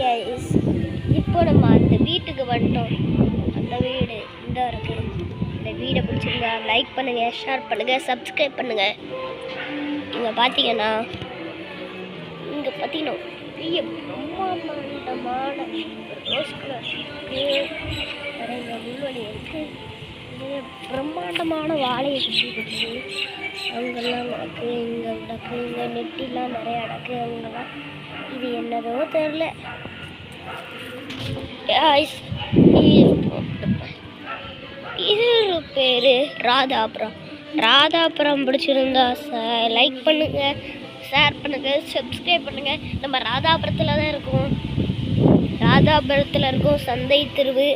Guys, இப்போ நம்ம அந்த வீட்டுக்கு வந்துட்டோம். அந்த வீடு இந்த இருக்கு. இந்த வீடை பிடிச்சிருந்தா லைக் பண்ணுங்க, ஷேர் பண்ணுங்க, சப்ஸ்கிரைப் பண்ணுங்க. இங்கே பார்த்தீங்கன்னா பெரிய பிரம்மாண்டமான ரோஸ் கலர் நிறைய முள்வெளி இருக்கு. பிரம்மாண்டமான வாழையை சுற்றி இருக்கு. அங்கெல்லாம் நடக்கு, இங்கே நடக்கு, இங்கே நெட்டிலாம் நிறைய நடக்கு. அங்கெல்லாம் இது என்னதோ தெரில. இது பேர் ராதாபுரம். ராதாபுரம் பிடிச்சிருந்தா லைக் பண்ணுங்க, ஷேர் பண்ணுங்க, சப்ஸ்கிரைப் பண்ணுங்க. நம்ம ராதாபுரத்தில் தான் இருக்கோம். ராதாபுரத்தில் இருக்கோம். சந்தை தெருவு.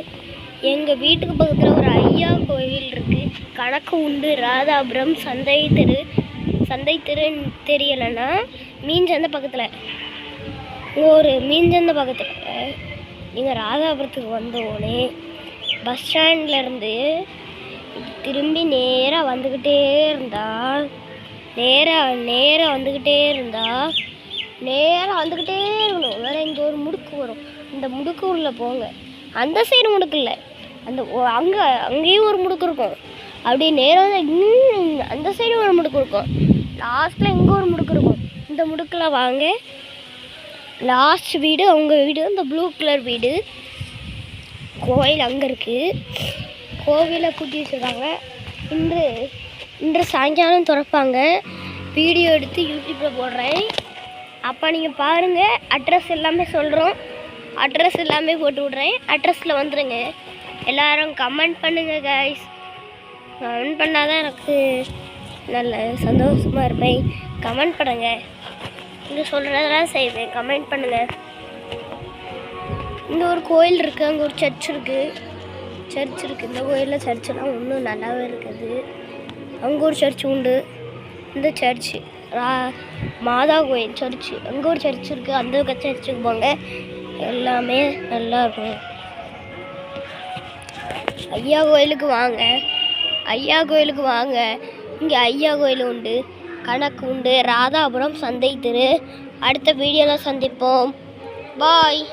எங்கள் வீட்டுக்கு பக்கத்தில் ஒரு ஐயா கோவில் இருக்குது. கணக்கு உண்டு. ராதாபுரம் சந்தை தெரு. சந்தை தெருன்னு தெரியலைன்னா மீன்சந்தை பக்கத்தில் ஒரு மீன்சந்தை பக்கத்தில் நீங்கள் ராதாபுரத்துக்கு வந்தோடனே பஸ் ஸ்டாண்ட்லேருந்து திரும்பி நேராக வந்துக்கிட்டே இருந்தால் நேராக வந்துக்கிட்டே இருக்கணும். வேறு இங்கே ஒரு முடுக்கு வரும். இந்த முடுக்கு உள்ள போங்க. அந்த சைடு முடுக்கு இல்லை, அந்த அங்கேயும் ஒரு முடுக்கு இருக்கும். அப்படி நேராக அந்த சைடு ஒரு முடுக்கு இருக்கும். லாஸ்ட்டில் இங்கே ஒரு முடுக்கு இருக்கும். இந்த முடுக்கில் வாங்க. லாஸ்ட் வீடு அவங்க வீடு, இந்த ப்ளூ கலர் வீடு. கோயில் அங்கே இருக்குது. கோவிலை கூட்டி வச்சுருக்காங்க. இன்று சாயங்காலம் திறப்பாங்க. வீடியோ எடுத்து யூடியூப்பில் போடுறேன். அப்போ நீங்கள் பாருங்கள். அட்ரஸ் எல்லாமே சொல்கிறோம். அட்ரஸ் எல்லாமே போட்டு விட்றேன். அட்ரஸில் வந்துடுங்க. எல்லோரும் கமெண்ட் பண்ணுங்கள் கைஸ். கமெண்ட் பண்ணால் தான் எனக்கு நல்ல சந்தோஷமாக இருப்பேன். கமெண்ட் பண்ணுங்கள். இங்கே சொல்கிறதெல்லாம் செய்வேன். கமெண்ட் பண்ணுங்கள். இங்கே ஒரு கோயில் இருக்குது. அங்கே ஒரு சர்ச் இருக்குது. இந்த கோயிலில் சர்ச்செல்லாம் ஒன்றும் நல்லாவே இருக்குது. அங்கே ஒரு சர்ச் உண்டு. இந்த சர்ச்சு மாதா கோயில் சர்ச்சு. அங்கே ஒரு சர்ச் இருக்குது. அந்த சர்ச்சுக்கு போங்க. எல்லாமே நல்லா இருக்கும். ஐயா கோயிலுக்கு வாங்க. இங்கே ஐயா கோயில் உண்டு. கணக்கு உண்டு. ராதாபுரம் சந்தை தெரு. அடுத்த வீடியோவில் சந்திப்போம். பாய்.